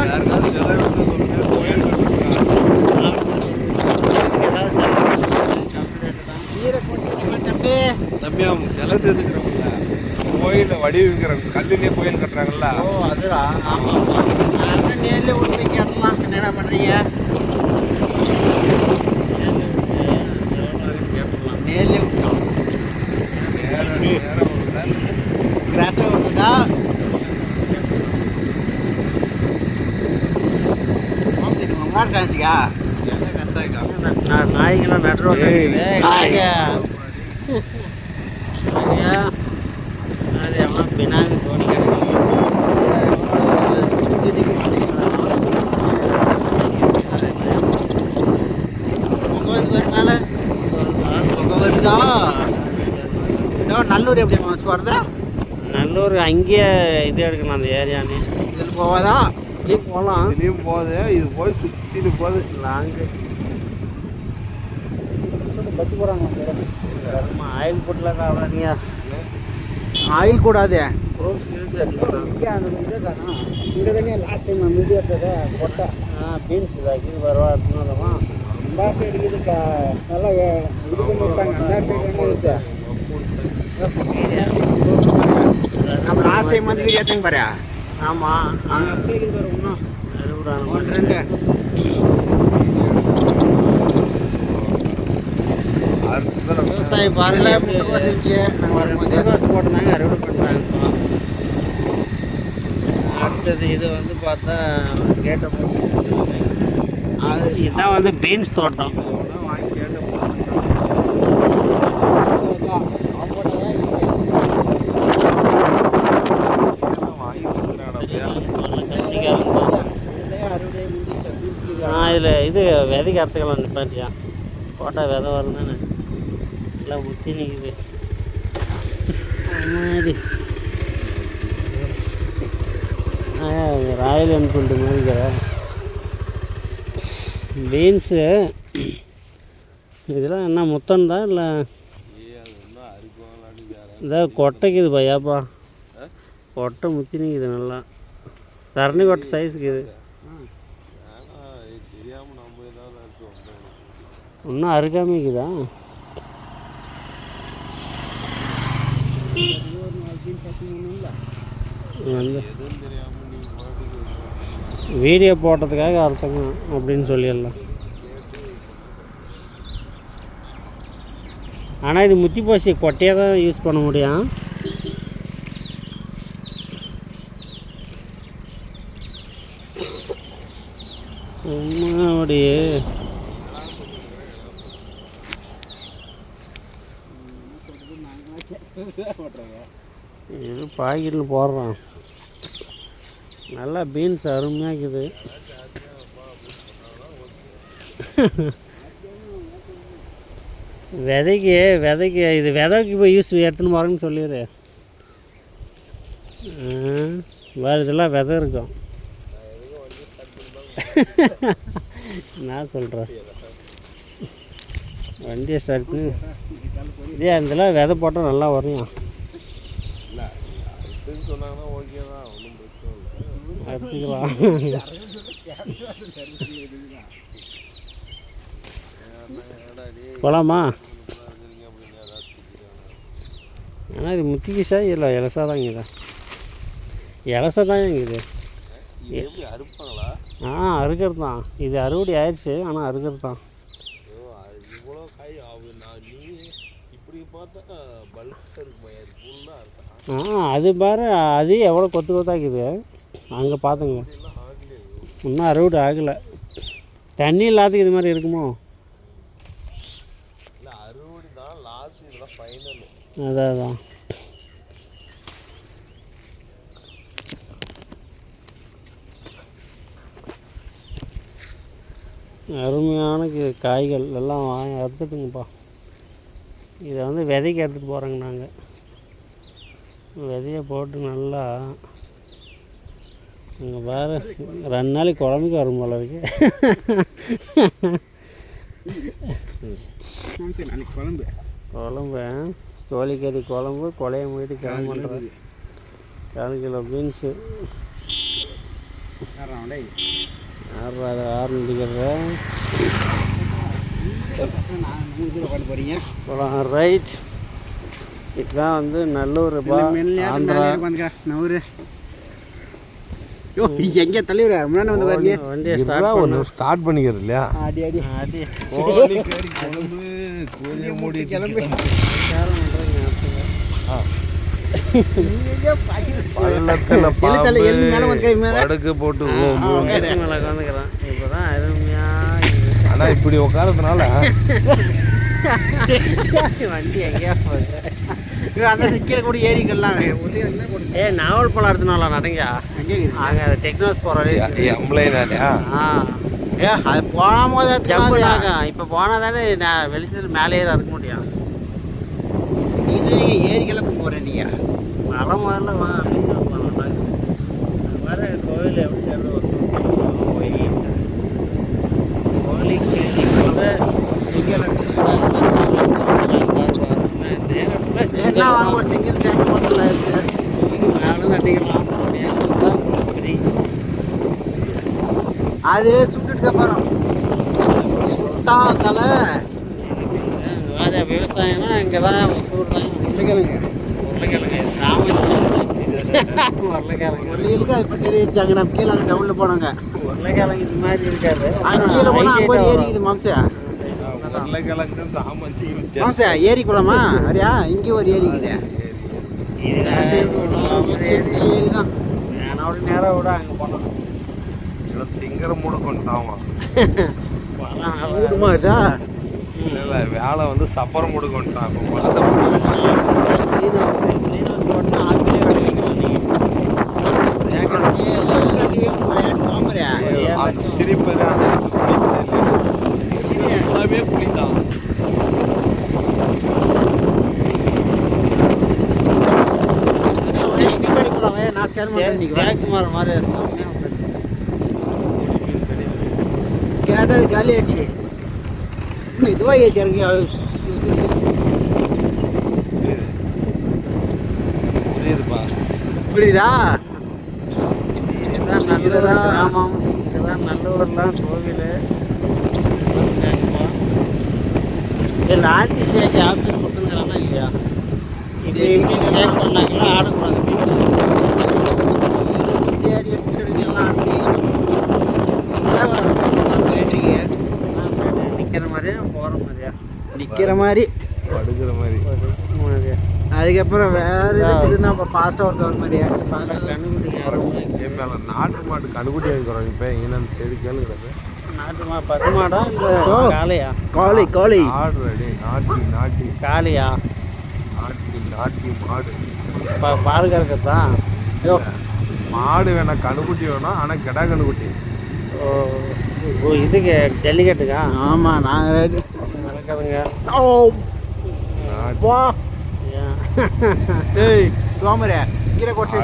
யாருக்காவது செலவு சொல்லுங்க, கோயில் தம்பி தம்பி அவங்க சிலை சேர்த்துக்கிறவங்கள கோயிலில் வடிவிக்கிறாங்க, கல்லுலேயே கோயில் கட்டுறாங்கல்ல. ஓ அதுடா. ஆமாம் ஆமாம், நான் நேரில் விட்டு போய் கேட்டலாம். என்னடா பண்ணுறீங்க? நேரில் விட்டோம். கிராஸாக வருதா? மாடு சாஞ்சிக்கா நாய்க்கெல்லாம் நடுவாங்க. அது எல்லாம் பினாமி தோணி புகை வருதா? நல்லூர் எப்படி மாசு வருதா? நல்லூர் அங்கேயே இது எடுக்கணும், அந்த ஏரியானே. இதில் போவாதா? இதுலேயும் போகலாம். இதுலேயும் போகுது, இது போய் சுற்றிட்டு போகுது லாங்கு. பச்சு போகிறாங்க. ஆயில் போட்டுலாம் சாப்பிடாதீங்க. ஆயில் கூடாது. இங்கே தானே லாஸ்ட் டைம் நம்ம இது எடுத்தது கொட்டை. பீன்ஸ் இது வருவா எடுத்துனோம்மா. அந்த சைடு இது நல்லா இது பண்ணி விட்டாங்க. அந்த சைடு இருக்குது. நம்ம லாஸ்ட் டைம் வந்து வீடியோ எடுத்துங்க பாரு. ஆமாம், அங்கே அப்படியே இருக்குது பாரு. இன்னும் 1 2 விவசாயம் பாருங்க. முட்டைக்கோஸ் இருந்துச்சு, நாங்கள் வரும்போது முட்டைக்கோஸ் போட்டுருந்தாங்க, அறுவடை பண்ணுறாங்க. அடுத்தது இது வந்து பார்த்தா கேட்ட அது இதுதான் வந்து பீன்ஸ் தோட்டம். இதில் இது விதைக்கு அறுத்துக்கலாம் நிப்பாட்டியா. போட்டால் விதை வரும் தானே. எல்லாம் முத்தி நிற்குது மாதிரி. ராயல் என்ஃபீல்டு மாதிரி பீன்ஸு. இதெல்லாம் என்ன முத்தம் தான் இல்லை இதான் கொட்டைக்கு இது பையாப்பா. கொட்டை முத்தி நிற்குது நல்லா. தரணி கொட்டை சைஸுக்கு இது. இன்னும் அருகாமிக்குதா? வீடியோ போட்டதுக்காக அர்த்தங்க அப்படின்னு சொல்லிடலாம். ஆனால் இது முத்தி போச்சு, கொட்டையாக தான் யூஸ் பண்ண முடியும். சும்மா அப்படியே இது பாக்கெட்டில் போடுறான். நல்லா பீன்ஸ் அருமையாக இருக்குது. விதைக்கு இது விதைக்கு போய் யூஸ் எடுத்துன்னு போகிறேன்னு சொல்லிடு. வேறு இதெல்லாம் விதை இருக்கும். நான் சொல்கிறேன் வண்டியை ஸ்டார்ட் பண்ணி இதே அதெல்லாம் விதை போட்டால் நல்லா வரும். எடுத்துக்கலாம். போகலாமா? ஆனால் இது முத்திக்கிச்சா இல்லை இலசா தான் இங்கே தான். இலசா தான் இருக்குது. அறுப்பாங்களா? அறுக்கிறது தான். இது அறுவடை ஆயிடுச்சு, ஆனால் அறுக்கிறது தான். அது பாரு, அது எவ்வளோ கொத்து கொத்தாக்குது அங்கே பார்த்துங்க. இன்னும் அறுவடை ஆகலை. தண்ணி இல்லாததுக்கு இது மாதிரி இருக்குமோ? அதான் அருமையான காய்கள் எல்லாம் எடுத்துட்டுங்கப்பா. இதை வந்து விதைக்கு எடுத்துகிட்டு போகிறோங்க நாங்கள். விதையை போட்டு நல்லா இங்கே வேறு 2 நாளைக்கு குழம்புக்கு வரும் போல இருக்கு. குழம்பு கோழிக்கறி குழம்பு கொலையை மூடிட்டு கிளம்பு பண்ணுறது. 4 கிலோ பீன்ஸு. ஆறு முடிக்கிறேன். ரைட், இதுதான் வந்து நல்லூர் ஆந்திரா. எங்கே தலைவர முன்னாடி வந்து வரலையே, வண்டியை ஸ்டார்ட் பண்ணிக்கிறது இல்லையா? அடி அடி அடி மூடி கிளம்பி படுக்கு போட்டு இப்போதான் அருமையா. ஆனா இப்படி உட்காரதுனால வண்டி எங்கேயா போகுது. அந்த கீழே கூட ஏறிக்கலாம். நாவல் பழம் எடுத்துனால நடங்கயா அங்கே டெக்னாலஜி போகிற எம்ப்ளைனாலையா? அது போகும்போது ஜம்பாக இப்போ போனால் தானே நான் வெளிச்சத்தில் மேலே ஏற இருக்க முடியும். நீங்கள் ஏரிக்கெல்லாம் போகிறேன் நீங்கள் மழை முதல்ல வா வர கோவில் எப்படி கோயிலுக்கு சிங்கிள் சிங்கிள் சேனல் மட்டும் இருக்குது. மேலே நட்டிக்கலாம் அது சுட்டுட்டு அப்புறம் சுட்டா தலை விவசாயம்னா இங்கே தான் சூடுறேன். உருளைக்கிழங்கு உருளைக்கிழங்கு உருளைக்கிழங்கு உருளைகளுக்கு அதை பற்றி வச்சாங்க. நம்ம கீழே அங்கே டவுனில் போனாங்க. உருளைக்கிழங்கு இது மாதிரி இருக்காது. அங்கே கீழே போனால் அங்கே ஒரு ஏரி இருக்குது மாம்சா. மாம்சா ஏரி குளமா வரியா? இங்கே ஒரு ஏரி இருக்குது. சின்ன ஏரி தான். என்னோட நேரம் விட அங்கே போனோம். திங்கிற மூட கொண்டாமா மூடுமாதா இல்லை வேலை வந்து சப்பரம் மூட கொண்டாங்க. திருப்பி எல்லாமே புளித்தான். நான் ஸ்கேன் பண்ணுறேன் மாதிரி கேட்டது காலி ஆச்சு. இதுவாக ஏற்றி இறங்கி புரியுதுப்பா? புரியுதா? இதுதான் நல்லூர் கிராமம். இதுதான் நல்லூர்லாம் கோவில். இதில் ஆட்சி ஷேக் ஆப்ஷன் கொடுத்துருக்குறாங்களா இல்லையா? இது ஷேக் பண்ணாங்களா ஆடக்கூடாது. நிற்கிற மாதிரியா போகிற மாதிரியா? நிற்கிற மாதிரி படுக்கிற மாதிரி மாதிரியா? அதுக்கப்புறம் வேறு எது தான் இப்போ ஃபாஸ்ட்டாக ஒர்க் ஆகிற மாதிரியா? ஃபாஸ்ட்டாக மேலே நாட்டு மாட்டு கணுக்குட்டி வைக்கிறோம். இப்போ என்னன்னு சரி கேளுங்கிறது. நாட்டு பசு மாடா இல்லை காளையா? காளை ஆடு ரெடி. நாட்டி காளையா? நாட்டி மாடு பால் கறக்கத்தா? மாடு வேணா, கணுக்குட்டி வேணாம். ஆனால் கெடா கணுக்குட்டி. ஓ இதுக்கு ஜல்லிக்கட்டுக்கா? ஆமாம் நாங்கள் ரெடி நடக்குதுங்க. ஏய் தோமரே கீரை கொட்டை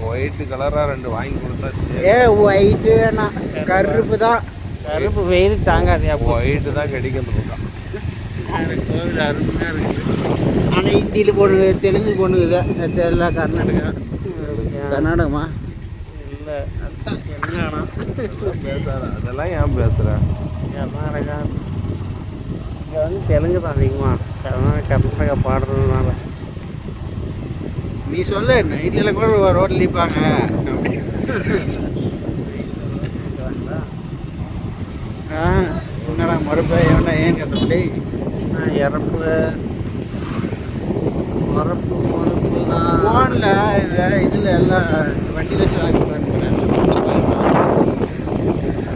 ஒயிட் கலராக 2 வாங்கி கொடுத்தா. ஒயிட்டு வேணாம், கருப்பு தான். கருப்பு வெயில் தாங்காதியா? ஒயிட்டு தான் கிடைக்கிறது. கோவில் அருமையாக இருக்குது. ஆனால் ஹிந்தியில் பொண்ணுங்க, தெலுங்கு பொண்ணுங்க தெரியல. கர்நாடகமா? இல்லை தெலுங்கானா பேசுகிற. அதெல்லாம் ஏன் பேசுகிறேன்? கர்நாடகா. இங்கே வந்து தெலுங்கு தான் அதிகமாக. கர்நாடகா பாடுறதுனால. நீ சொல்லு, நைட்டில் கூட ரோட்டில் நிற்பாங்க அப்படி. என்னடா மறுப்பு ஏன்டா ஏன் கற்றுக்கிட்டே? இறப்பு மரப்பு மரப்பு தான் ஃபோனில் இதில் எல்லாம் வண்டியில் வச்சு வாசிக்கிறாங்க.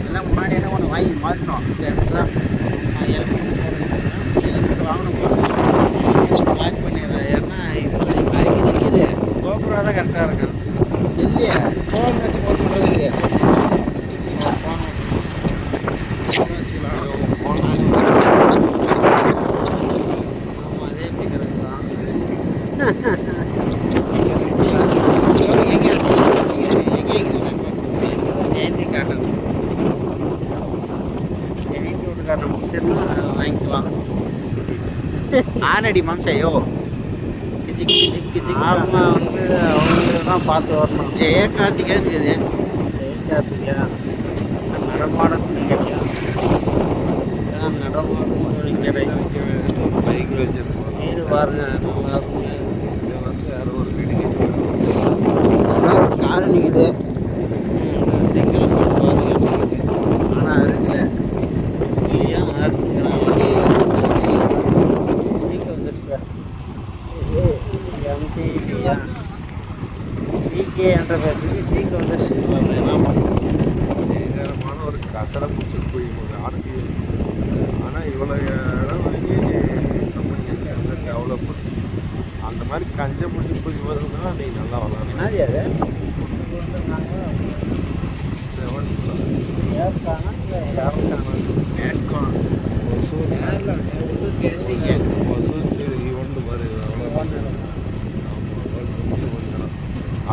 எல்லாம் முன்னாடி என்ன ஒன்று வாங்கி மாட்டணும். சரி தான் வாங்கணும். வாட்ச் பண்ணிடுறேன். ஏன்னா இது நிற்கிது. கோபுரா தான் கரெக்டாக இருக்கும் இல்லையா? ஃபோன் வச்சு ஃபோன் பண்ணுறது இல்லையா? வாங்கிக்கலாம். ஆனடி மாம்சையோ வந்து அவங்க தான் பார்த்து வரணும். ஜெய கார்த்திகா இருக்குது. நிற்காதுயா, நடமாடும் துணிக்கடையா, நடமாடும் துணிக்கடை. சைக்கிள் வச்சிருக்கோம். வீடு பாருங்க, நல்லா இருக்குங்க. இங்கே வந்து யாரோ ஒரு வீடு காரு நிற்குது. சிங்கிள் பாருங்க, ஆனால் இருக்குல்ல இல்லையா? சீக்கிரம் வந்துருச்சா? எம்டியா சிகே என்ற பேருக்கு சீக்கிரம் வந்துருச்சு. என்ன நேரமான ஒரு கசடை பிடிச்சிட்டு போய் ஆர்டி. ஆனால் இவ்வளோ இடம் வாங்கி கம்பெனி அந்த டெவலப் அந்த மாதிரி கஞ்சை பிடிச்சி போய் வருதுன்னா நீ நல்லா வரலாம். என்னது அது?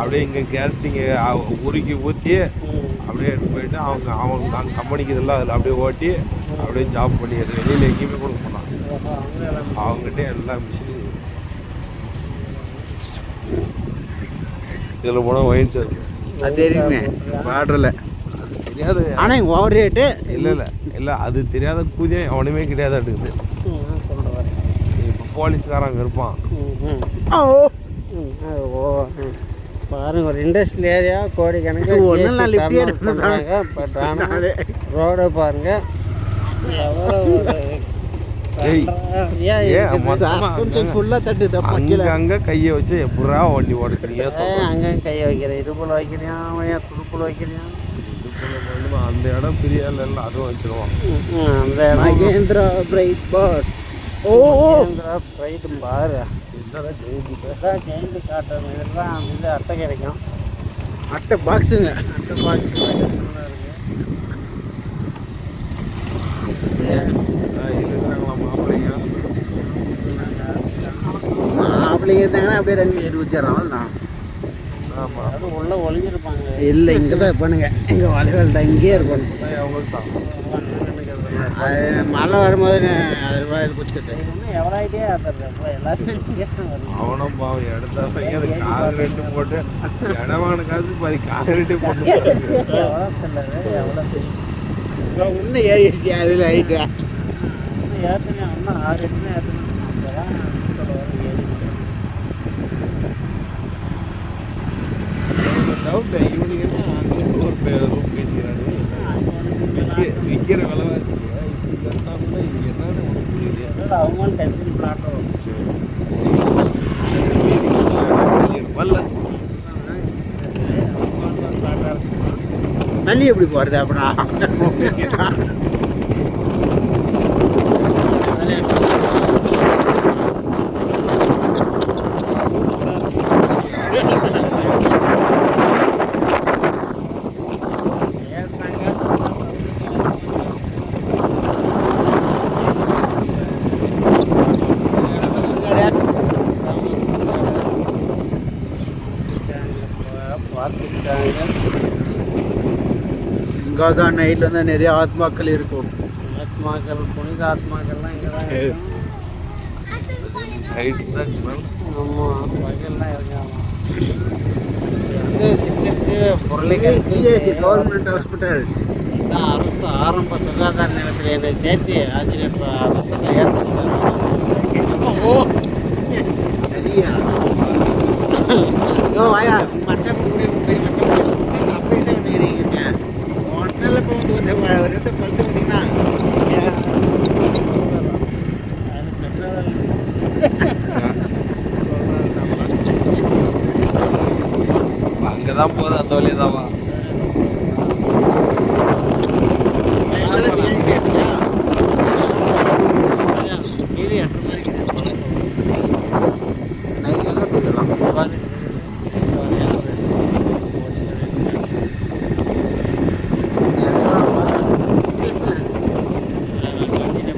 அப்படியே இங்கே கேஸ்டிங்கு உருக்கி ஊற்றி அப்படியே எடுத்து போயிட்டு அவங்க நாங்கள் கம்பெனிக்கு இதெல்லாம் அதில் அப்படியே ஓட்டி அப்படியே ஜாப் பண்ணிடுறது. வெளியில் எங்கேயுமே கொடுக்க போனான். அவங்ககிட்ட எல்லா மிஷினும் இதில் போனால் ஒயின் சார் அது தெரியுமே பாடுறல. அது தெரியாது. ஆனால் இங்கே ஓவர் ரேட்டு இல்லை அது தெரியாத கூதியம் அவனுமே கிடையாதாட்டுக்குது. இப்போ போலீஸ்காரன் அங்கே இருப்பான். பாருங்க, ஒரு இண்டஸ்ட்ரியல் ஏரியா கோடிக்கணக்கு பட் ஆனால் ரோடை பாருங்க அங்க கையை வச்சு எப்படா வண்டி ஓடுறீங்க? அங்கே கையை வைக்கிறேன், இடுப்புல வைக்கிறேன், துடுப்புல வைக்கிறேன். அந்த இடம் பெரிய இல்லை, அதுவும் வச்சிருவான். அந்த இடம் Mahindra pride boss. Mahindra pride பாரு. ஜெயந்தி காட்டுறது இதெல்லாம் இது அட்டை கிடைக்கும். அட்டை பாக்ஸுங்க, அட்டை பாக்ஸ் மாப்பிள்ளைங்க இருந்தாங்கன்னா அப்படியே ரெண்டு ஏறி வச்சிடறான் தான். ஆமாம், அது உள்ள ஒளிஞ்சிருப்பாங்க. இல்லை, இங்கே தான் இருப்பானுங்க. இங்கே வளைவல் தான் இங்கேயே இருப்பானு. அது மழை வரும்போது அது பிடிச்சிக்கிட்டு எவ்வளோட்டே எல்லாத்தையும் அவனும் பாவம் எடுத்தாங்க. அது காங்கிரீட்டு போட்டு இடமான காசு பாதி காங்கிரீட்டே போட்டு எவ்வளோ இன்னும் ஏறிடுச்சு. அதில் ஆகிட்டு இன்னும் ஏற்றினா இன்னும் 6 எட்டுனா ஏற்றணும். டவுட் இவனுக்கு என்ன அங்கே ஒரு ரூம் கேட்கிறாரு. விற்கிற விலைவாசி இது என்னன்னு ஒன்று புரியலையா? அவங்களும் டென்ஷன் பிளாட்டோ மல்லி எப்படி போகிறது அப்படின்னா இங்கே தான் நைட்டில் வந்து நிறைய ஆத்மாக்கள் இருக்கும். ஆத்மாக்கள், புனித ஆத்மாக்கள்லாம் இங்கே தான் இருக்கும். ஆமாம், பகல்லாம் இருக்காங்க. சிக்கிரிச்சு பொருளைக்கு கவர்மெண்ட் ஹாஸ்பிட்டல்ஸ் தான் அரசு ஆரம்ப சுகாதார நிலையத்தில் என்னை சேர்த்து ஆஜினேட் அதை ஏற்றுக்கிறாங்க. ஆயா மச்சா பெரிய மச்சா சர்ப்ரைஸாக வந்துக்கிறீங்க. ஒன்றில் இப்போ வந்து ஒரு வருஷம் பறிச்சு பார்த்தீங்கன்னா அங்கே தான் போகுது, அந்த வழியே தான்வா. நைட்டில் தான் தூக்கலாம்.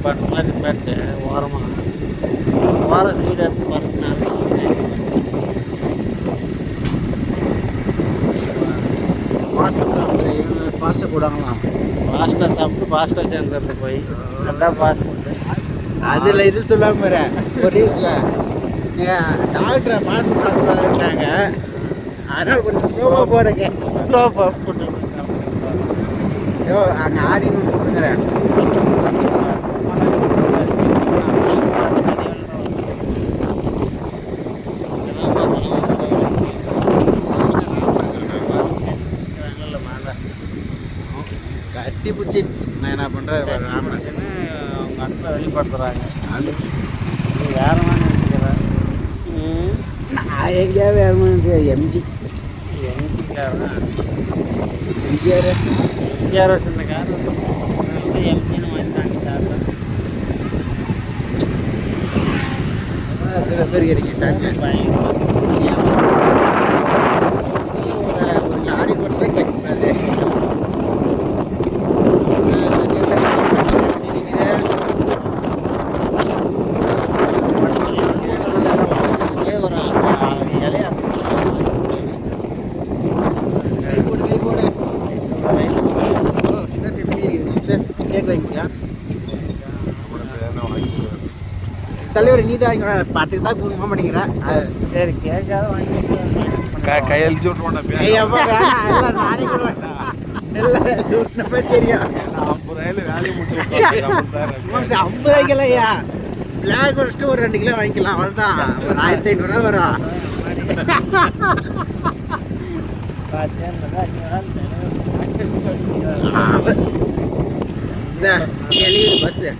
பட்டு மாதிரி பட்டு ஓரமாக ஓரம் சீடு எடுத்து பறக்குனாரு. ஃபாஸ்ட்டாக போடாங்களாம். ஃபாஸ்ட்டாக சாப்பிட்டு ஃபாஸ்ட்டாக சேர்ந்துருந்து போய் அதான் ஃபாஸ்ட் ஃபுட்டு. அதில் இது சொல்லாமல் ஒரு ரீல்ஸில் டாக்டரை ஃபாஸ்ட் சாப்பிடாதுட்டாங்க. அதனால் கொஞ்சம் ஸ்லோவாக போடுங்க. ஸ்லோவாக போட்டு ஐயோ அங்கே ஆரின்னு ஒன்று கொடுத்துங்கிறேன். கட்டி பிடிச்சி நான் என்ன பண்ணுறேன் ராமன் அவங்க அன்பை வெளிப்படுத்துகிறாங்க. அது நீ வேற மாதிரி நினைக்கிறேன். நான் எங்கேயா வேறு எம்ஜி எம்ஜிக்காரன் எம்ஜிஆர் எம்ஜிஆர் வச்சிருந்த கார் எம்ஜின்னு வாங்கிட்டாங்க சார். எத்தனை பேர் இருக்கீங்க சாமி? ஒரு லாரி குறைச்சா தைக்கூடாது. கை போடு கை போடு. ஓ என்ன எப்படி இருக்குது சார்? கேக் வாங்கிக்கியா? தலைவர் நீ தான் வாங்கிக்கிறேன். பாட்டுக்கு தான் கூடமா பண்ணிக்கிறேன். சரி கேட்காத வாங்கி கையெழுச்சி விட்டுருவோம். ஐயப்பா வேணாம், எல்லாம் நானே கூட இல்லை போய் தெரியும். 50 வேலையை முடிச்சு 50 ரூபாய்க்கெல்லாம் ஐயா பிளாக் ஃபஸ்ட்டு ஒரு 2 கிலோ வாங்கிக்கலாம். அவ்வளோதான், ஒரு 1500 வரும். இந்த எழுது பஸ்ஸு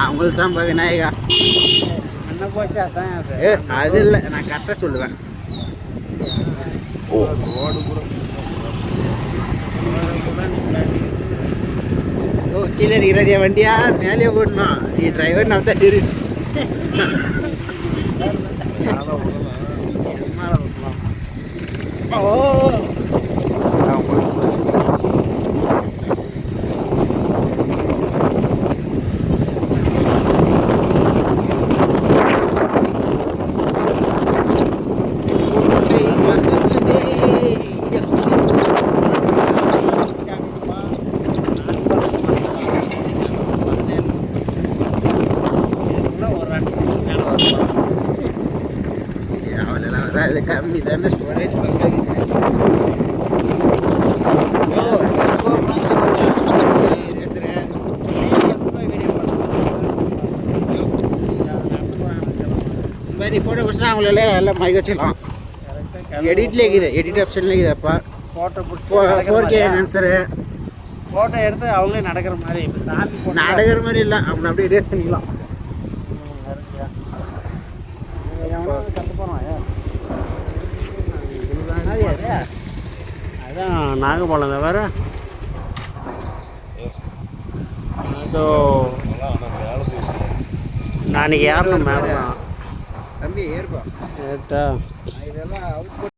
அவங்களுக்கு தான் விநாயகா. என்ன போச்சு அதான் அது. அது இல்லை, நான் கரெக்டாக சொல்லுவேன். ஓ கீழே இருக்கிறதே வண்டியா மேலே போடணும். நீ டிரைவர் நான் தான் இரு. ஓ அவ்வளோலாம் வராது, கம்மி தானே ஸ்டோரேஜ் பங்காகுது. இந்த மாதிரி ஃபோட்டோ கொஸ்டினா அவங்கள எல்லாம் மைக் வச்சுக்கலாம். எடிட்லேயே இருக்குது, எடிட் ஆப்ஷன்லேயே இருக்குது. அப்போ ஃபோட்டோ பிடிச்சி 4K ஆன்சரு ஃபோட்டோ எடுத்து அவங்களே நடக்கிற மாதிரி. இப்போ சாமி போட்டோ நடக்கிற மாதிரி இல்லை, அவங்க அப்படியே ரேஸ் பண்ணிக்கலாம். கற்று போகிறோம். அதான் நாகப்பழம் தவிர அதோ நாளைக்கு யாரும் மேலே தம்பி ஏற்பா ஏட்டா இதெல்லாம் அவுட்